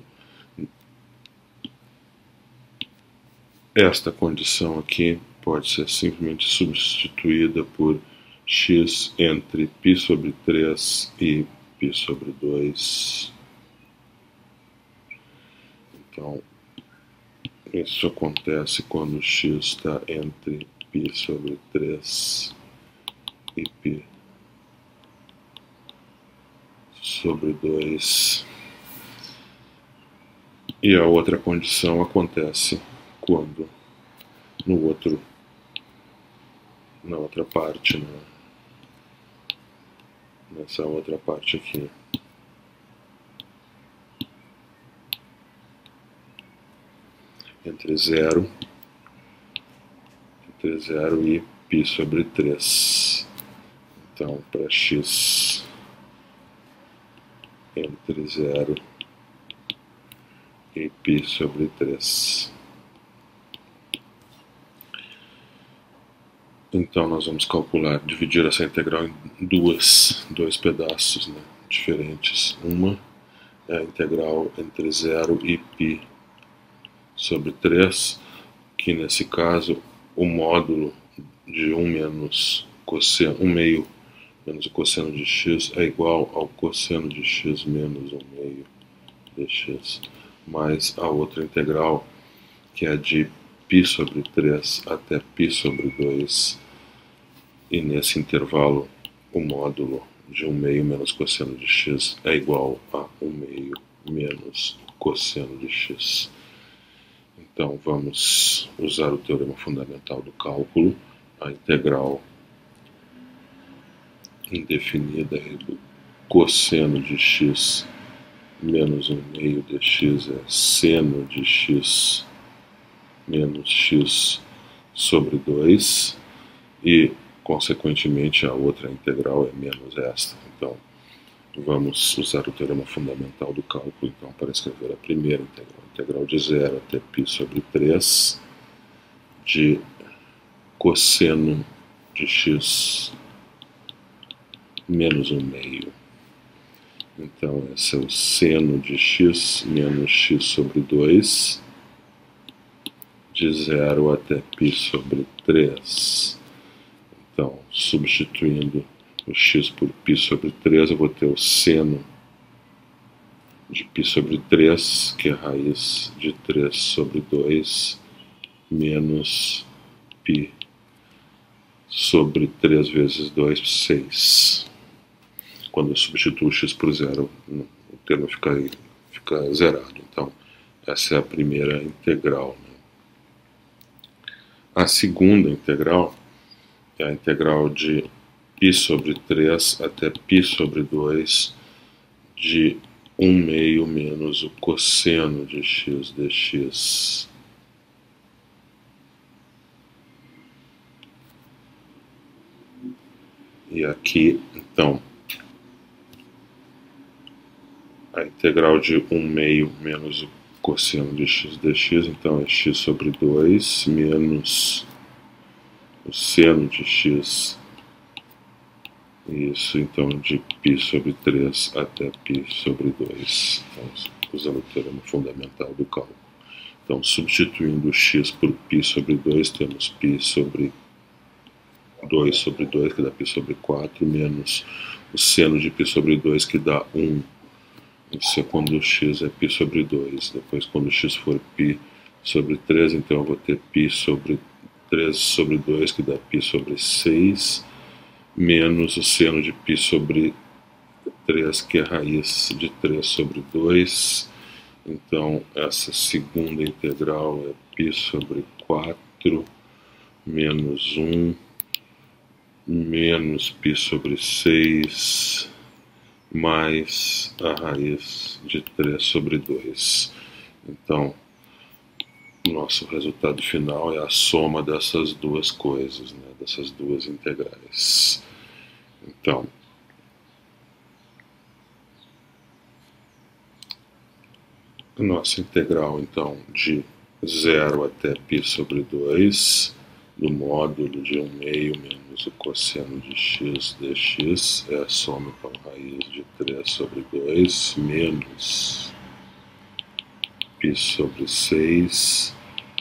esta condição aqui pode ser simplesmente substituída por x entre π sobre 3 e π sobre 2. Então, isso acontece quando x está entre π sobre 3 e π sobre 2. E a outra condição acontece quando na outra parte, né? Nessa outra parte aqui. Entre 0 e π sobre 3. Então, para x entre 0 e π sobre 3. Então, nós vamos calcular, dividir essa integral em dois pedaços, né, diferentes. Uma é a integral entre 0 e π sobre 3, que nesse caso o módulo de 1 menos cosseno, 1/2 menos o cosseno de x é igual ao cosseno de x menos 1/2 dx, mais a outra integral, que é de π sobre 3 até π sobre 2, e nesse intervalo o módulo de 1/2 menos cosseno de x é igual a 1/2 menos cosseno de x. Então vamos usar o teorema fundamental do cálculo, a integral indefinida do cosseno de x menos 1/2 dx é seno de x menos x sobre 2, e consequentemente a outra integral é menos esta. Então vamos usar o teorema fundamental do cálculo então, para escrever a primeira integral de 0 até π sobre 3 de cosseno de x menos 1/2. Então esse é o seno de x menos x sobre 2 de 0 até π sobre 3. Então, substituindo o x por π sobre 3, eu vou ter o seno de π sobre 3, que é a raiz de 3 sobre 2, menos π sobre 3 vezes 2, 6. Quando eu substituo o x por 0, o termo fica zerado. Então, essa é a primeira integral. Né? A segunda integral é a integral de π sobre 3 até π sobre 2 de 1/2 menos o cosseno de x dx. E aqui, então, a integral de 1/2 menos o cosseno de x dx, então é x sobre 2 menos o seno de x Isso, então, de π sobre 3 até π sobre 2. Então, usando o teorema fundamental do cálculo. Então, substituindo x por π sobre 2, temos π sobre 2 sobre 2, que dá π sobre 4, menos o seno de π sobre 2, que dá 1. Isso é quando x é π sobre 2. Depois, quando x for π sobre 3, então eu vou ter π sobre 3 sobre 2, que dá π sobre 6, menos o seno de π sobre 3, que é raiz de 3 sobre 2. Então, essa segunda integral é π sobre 4, menos 1, menos π sobre 6, mais a raiz de 3 sobre 2. Então, o nosso resultado final é a soma dessas duas coisas, né? Dessas duas integrais. Então, a nossa integral, então, de 0 até π sobre 2, do módulo de 1 meio menos o cosseno de x dx, é a soma, então, raiz de 3 sobre 2, menos π sobre 6,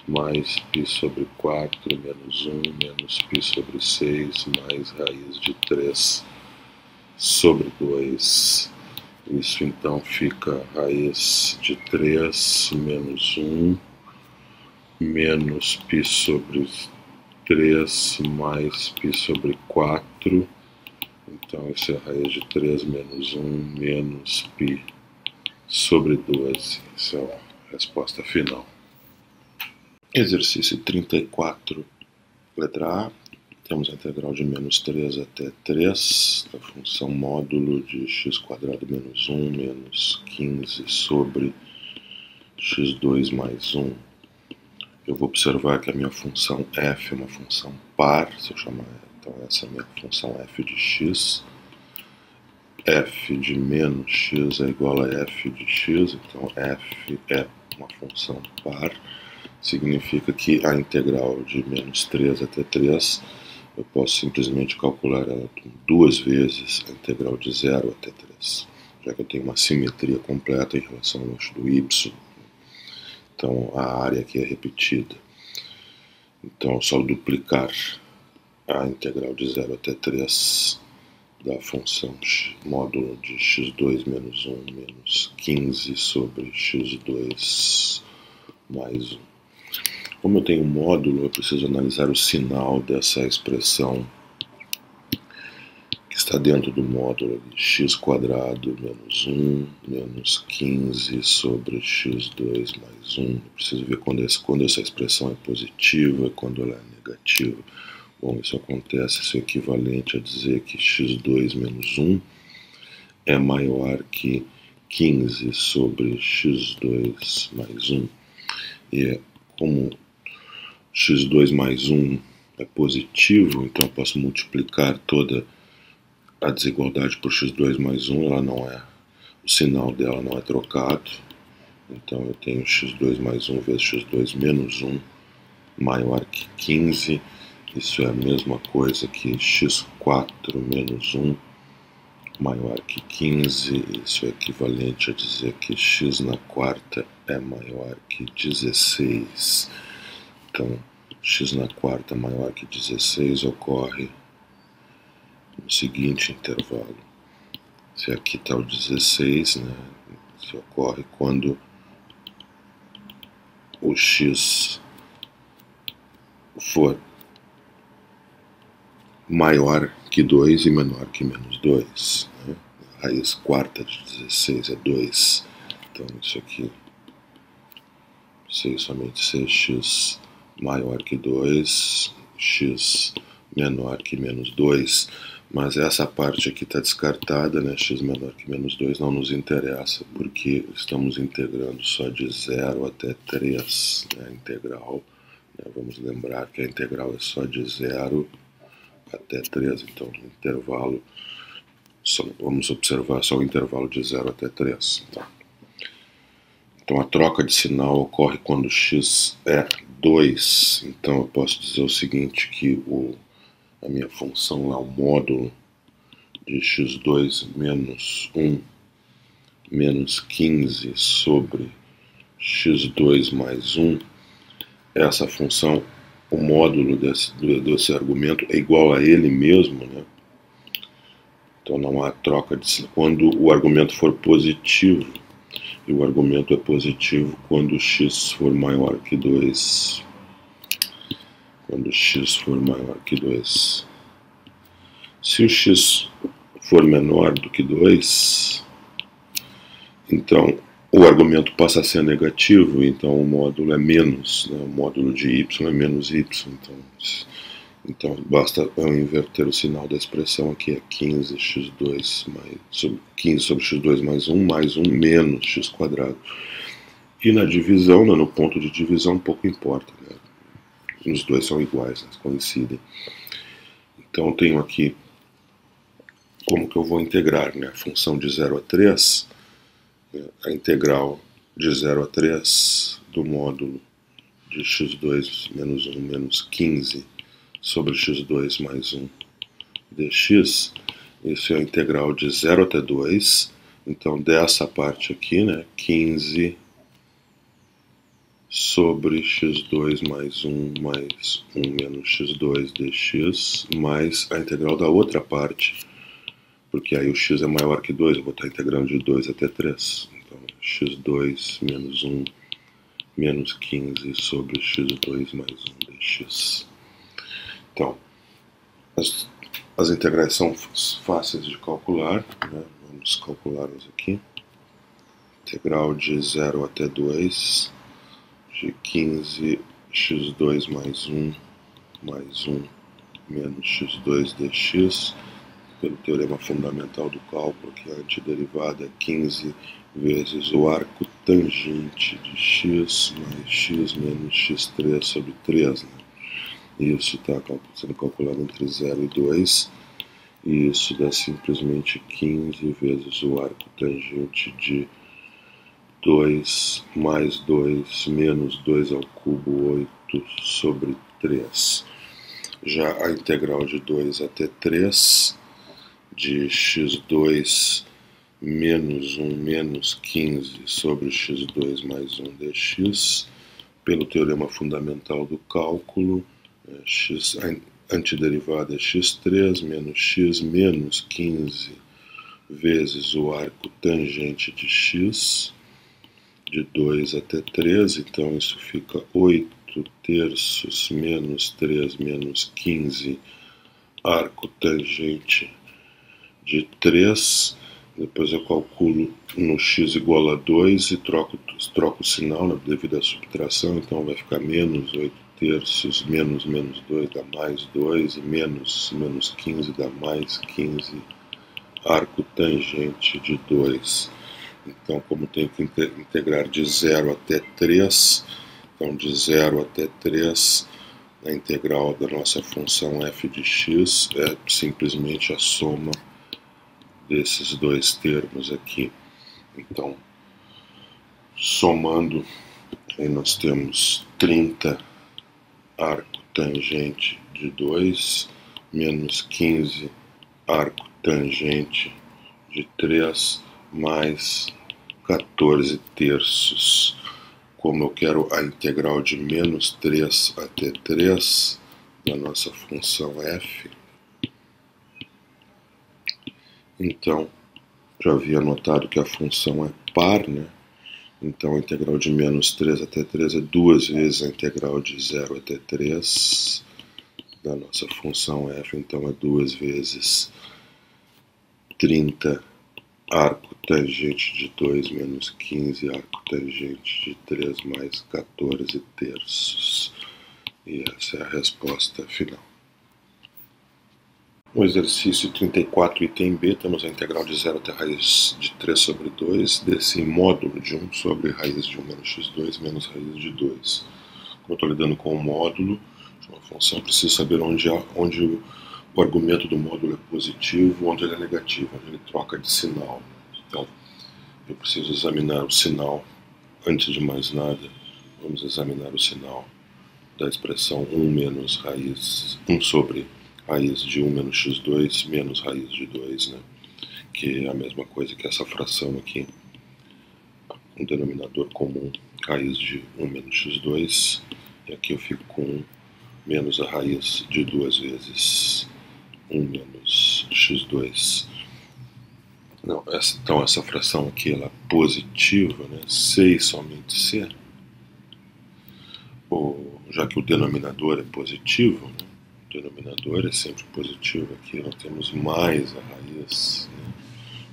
mais π sobre 4, menos 1, menos π sobre 6, mais raiz de 3 sobre 2. Isso então fica raiz de 3 menos 1, menos π sobre 3 mais π sobre 4. Então isso é raiz de 3 menos 1 menos π sobre 12. Essa é a resposta final. Exercício 34, letra A. Temos a integral de menos 3 até 3 da função módulo de x quadrado menos 1 menos 15 sobre x2 mais 1. Eu vou observar que a minha função f é uma função par, se eu chamar, então essa é a minha função f de x. F de menos x é igual a f de x, então f é uma função par. Significa que a integral de menos 3 até 3, eu posso simplesmente calcular ela duas vezes a integral de 0 até 3, já que eu tenho uma simetria completa em relação ao eixo do y. Então a área aqui é repetida. Então, só duplicar a integral de 0 até 3 da função módulo de x2 menos 1 menos 15 sobre x2 mais 1. Como eu tenho um módulo, eu preciso analisar o sinal dessa expressão que está dentro do módulo de x quadrado menos 1 menos 15 sobre x2 mais 1. Eu preciso ver quando essa expressão é positiva e quando ela é negativa. Bom, isso acontece, isso é equivalente a dizer que x2 menos 1 é maior que 15 sobre x2 mais 1. E como x2 mais 1 é positivo, então eu posso multiplicar toda a desigualdade por x2 mais 1, ela não é, o sinal dela não é trocado. Então eu tenho x2 mais 1 vezes x2 menos 1 maior que 15. Isso é a mesma coisa que x4 menos 1 maior que 15. Isso é equivalente a dizer que x na quarta é maior que 16. Então, x na quarta maior que 16 ocorre no seguinte intervalo. Se aqui está o 16, né, isso ocorre quando o x for maior que 2 e menor que menos 2. Né? A raiz quarta de 16 é 2. Então, isso aqui precisa somente ser x maior que 2, x menor que menos 2, mas essa parte aqui está descartada, né? X menor que menos 2 não nos interessa, porque estamos integrando só de 0 até 3, né? A integral, né? Vamos lembrar que a integral é só de 0 até 3, então no intervalo, vamos observar só o intervalo de 0 até 3. Tá? Então a troca de sinal ocorre quando x é 2. Então eu posso dizer o seguinte, que a minha função lá, o módulo de x2 menos 1 menos 15 sobre x2 mais 1, essa função, o módulo desse argumento é igual a ele mesmo, né? Então não há troca de... Quando o argumento for positivo, e o argumento é positivo quando x for maior que 2. Quando x for maior que 2. Se o x for menor do que 2, então o argumento passa a ser negativo, então o módulo é menos, né? O módulo de y é menos y. Então basta eu inverter o sinal da expressão aqui, é 15x2 15 sobre x2 mais 1 menos x quadrado. E na divisão, né, no ponto de divisão, pouco importa, né? Os dois são iguais, né, coincidem. Então eu tenho aqui como que eu vou integrar, né, a função de 0 a 3, a integral de 0 a 3 do módulo de x2 menos 1 menos 15 sobre x2 mais 1 dx. Isso é a integral de 0 até 2. Então, dessa parte aqui, né, 15 sobre x2 mais 1 menos x2 dx, mais a integral da outra parte, porque aí o x é maior que 2, eu vou estar integrando de 2 até 3. Então, x2 menos 1 menos 15 sobre x2 mais 1 dx. Então, as integrais são fáceis de calcular, né? Vamos calculá-las aqui. Integral de 0 até 2 de 15x2 mais 1 menos x2 dx, pelo teorema fundamental do cálculo, que a antiderivada é 15 vezes o arco tangente de x mais x menos x3 sobre 3, né? Isso está sendo calculado entre 0 e 2, e isso dá simplesmente 15 vezes o arco tangente de 2 mais 2 menos 2 ao cubo, 8 sobre 3. Já a integral de 2 até 3 de x2 menos 1 menos 15 sobre x2 mais 1 dx, pelo teorema fundamental do cálculo, a antiderivada é x3 menos x menos 15 vezes o arco tangente de x, de 2 até 3, então isso fica 8 terços menos 3 menos 15, arco tangente de 3, depois eu calculo no x igual a 2 e troco o sinal, né, devido à subtração, então vai ficar menos 8 terços, menos 2 dá mais 2, e menos 15 dá mais 15, arco tangente de 2. Então, como tenho que integrar de 0 até 3, então de 0 até 3, a integral da nossa função f de x é simplesmente a soma desses dois termos aqui. Então, somando, aí nós temos 30 arco tangente de 2, menos 15 arco tangente de 3, mais 14 terços. Como eu quero a integral de menos 3 até 3 da nossa função f, então já havia notado que a função é par, né? Então a integral de menos 3 até 3 é 2 vezes a integral de 0 até 3 da nossa função f, então é 2 vezes 30 arco tangente de 2 menos 15 arco tangente de 3 mais 14 terços. E essa é a resposta final. No exercício 34, item B, temos a integral de 0 até a raiz de 3 sobre 2, desse módulo de 1 sobre raiz de 1 menos x2 menos raiz de 2. Como eu estou lidando com o módulo de uma função, preciso saber onde o argumento do módulo é positivo, onde ele é negativo, onde ele troca de sinal. Então, eu preciso examinar o sinal. Antes de mais nada, vamos examinar o sinal da expressão 1 menos raiz, 1 sobre raiz de 1 menos x2 menos raiz de 2, né? Que é a mesma coisa que essa fração aqui, um denominador comum, raiz de 1 menos x2, e aqui eu fico com 1 menos a raiz de 2 vezes 1 menos x2. Não, então essa fração aqui ela é positiva, né? C e somente C, já que o denominador é positivo, né? O denominador é sempre positivo, aqui nós temos mais a raiz, né,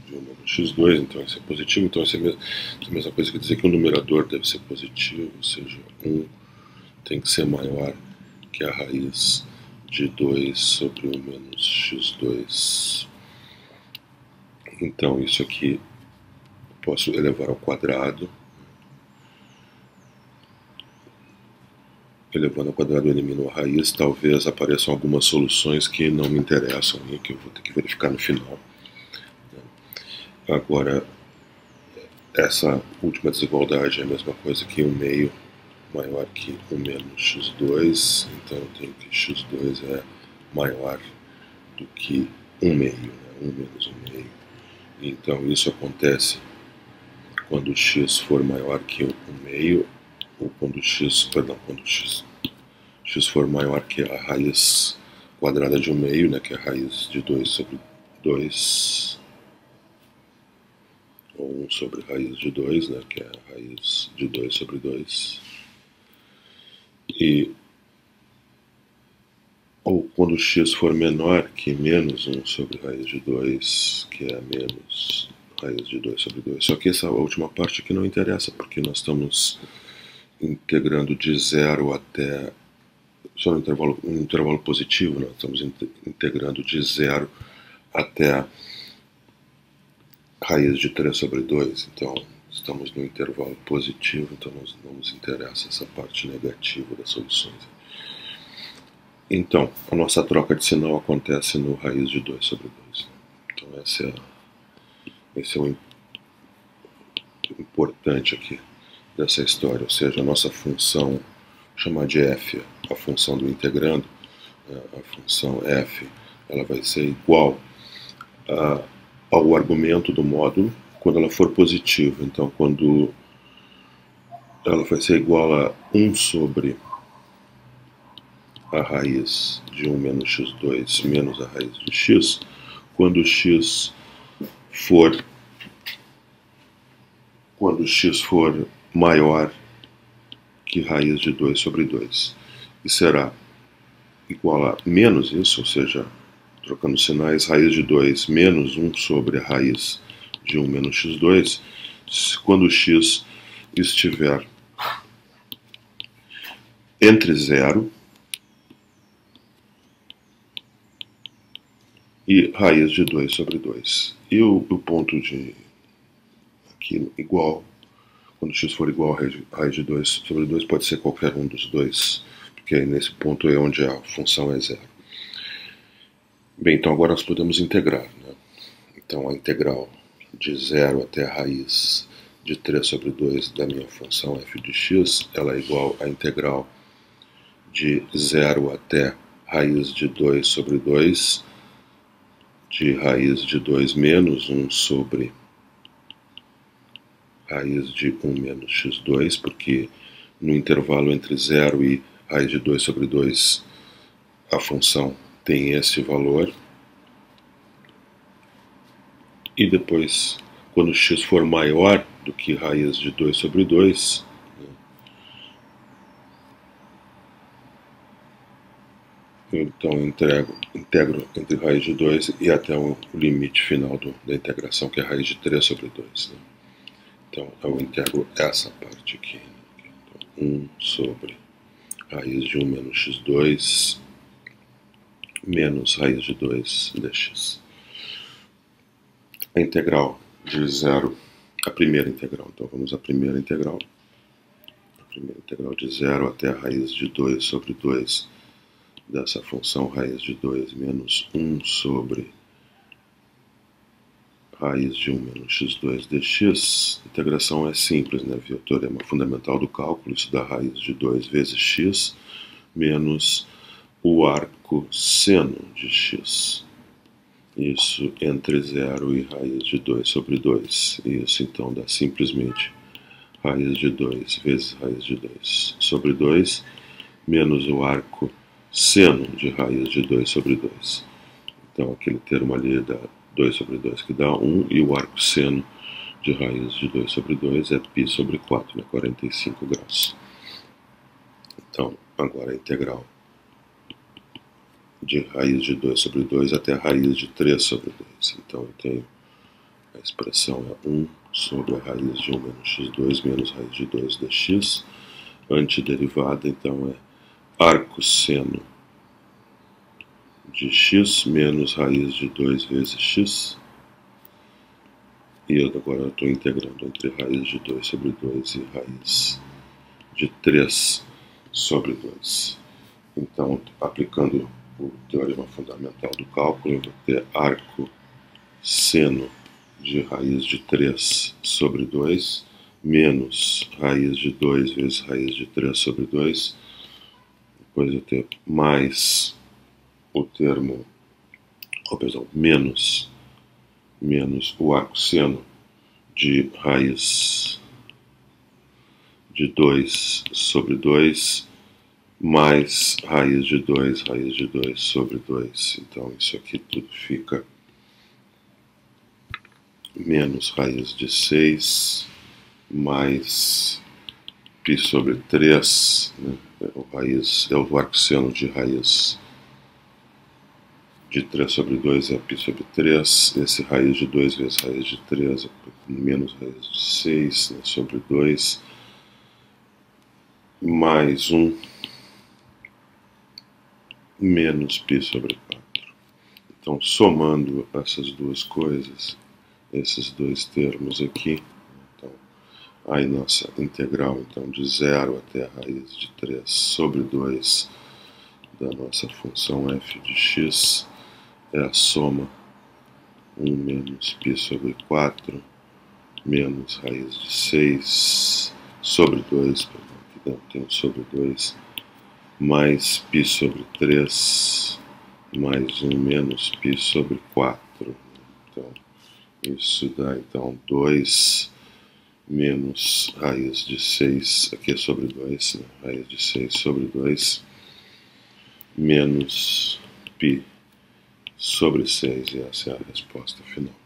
de 1 menos x2, então isso é positivo, então isso é a mesma coisa que dizer que o numerador deve ser positivo, ou seja, 1 tem que ser maior que a raiz de 2 sobre 1 menos x2. Então isso aqui eu posso elevar ao quadrado. Elevando ao quadrado eu elimino a raiz, talvez apareçam algumas soluções que não me interessam e que eu vou ter que verificar no final. Agora, essa última desigualdade é a mesma coisa que 1 meio maior que 1 menos x2, então eu tenho que x2 é maior do que 1 meio, né? 1 menos 1 meio. Então isso acontece quando x for maior que 1 meio, ou quando x for maior que a raiz quadrada de 1 meio, né, que é a raiz de 2 sobre 2, ou 1 sobre raiz de 2, né, que é a raiz de 2 sobre 2, ou quando x for menor que menos 1 sobre raiz de 2, que é menos raiz de 2 sobre 2. Só que essa última parte aqui não interessa, porque nós estamos integrando de 0 até, só no intervalo positivo, nós estamos integrando de 0 até raiz de 3 sobre 2, então estamos no intervalo positivo, então não nos interessa essa parte negativa das soluções. Então, a nossa troca de sinal acontece no raiz de 2 sobre 2. Então esse é o importante aqui dessa história, ou seja, a nossa função, vou chamar de f, a função do integrando, a função f, ela vai ser igual ao argumento do módulo quando ela for positiva. Então, quando ela vai ser igual a 1 sobre a raiz de 1 menos x2 menos a raiz de x, quando x for maior que raiz de 2 sobre 2. E será igual a menos isso, ou seja, trocando sinais, raiz de 2 menos 1 sobre a raiz de 1 menos x2, quando x estiver entre 0 e raiz de 2 sobre 2. E o ponto de aqui igual, quando x for igual a raiz de 2 sobre 2, pode ser qualquer um dos dois, porque aí nesse ponto é onde a função é 0. Bem, então agora nós podemos integrar, né? Então a integral de 0 até a raiz de 3 sobre 2 da minha função f de x, ela é igual à integral de 0 até raiz de 2 sobre 2 de raiz de 2 menos 1 sobre raiz de 1 menos x2, porque no intervalo entre 0 e raiz de 2 sobre 2 a função tem esse valor. E depois, quando x for maior do que raiz de 2 sobre 2, então integro entre raiz de 2 e até o limite final da integração, que é raiz de 3 sobre 2. Né? Então eu integro essa parte aqui. Então, 1 sobre raiz de 1 menos x2 menos raiz de 2 dx. A integral de 0, a primeira integral, então vamos à primeira integral. A primeira integral de 0 até a raiz de 2 sobre 2 dessa função raiz de 2 menos 1 sobre raiz de 1 menos x2 dx. A integração é simples, né? Via o teorema fundamental do cálculo, isso dá raiz de 2 vezes x menos o arco arco seno de x. Isso entre 0 e raiz de 2 sobre 2. Isso então dá simplesmente raiz de 2 vezes raiz de 2 sobre 2, menos o arco seno de raiz de 2 sobre 2. Então aquele termo ali dá 2 sobre 2, que dá 1, e o arco seno de raiz de 2 sobre 2 é π sobre 4, né, 45 graus. Então, agora a integral de raiz de 2 sobre 2 até a raiz de 3 sobre 2. Então eu tenho a expressão é 1 sobre a raiz de 1 menos x2 menos raiz de 2 dx. Antiderivada, então é arco seno de x menos raiz de 2 vezes x. E agora eu estou integrando entre raiz de 2 sobre 2 e raiz de 3 sobre 2. Então, aplicando o teorema fundamental do cálculo, eu vou ter arco seno de raiz de 3 sobre 2 menos raiz de 2 vezes raiz de 3 sobre 2. Depois eu tenho mais o termo, menos o arco seno de raiz de 2 sobre 2 mais raiz de 2 sobre 2. Então isso aqui tudo fica menos raiz de 6 mais π sobre 3, né? É o arco seno de raiz de 3 sobre 2 é π sobre 3, esse raiz de 2 vezes raiz de 3 é menos raiz de 6, né, sobre 2, mais 1 menos π sobre 4. Então, somando essas duas coisas, esses dois termos aqui, então, aí nossa integral então, de 0 até a raiz de 3 sobre 2 da nossa função f de x é a soma 1 menos π sobre 4 menos raiz de 6 sobre 2, aqui dentro tem sobre 2, mais π sobre 3, mais 1 menos π sobre 4. Então, isso dá então 2 menos raiz de 6, aqui é sobre 2, né? Raiz de 6 sobre 2, menos π sobre 6, e essa é a resposta final.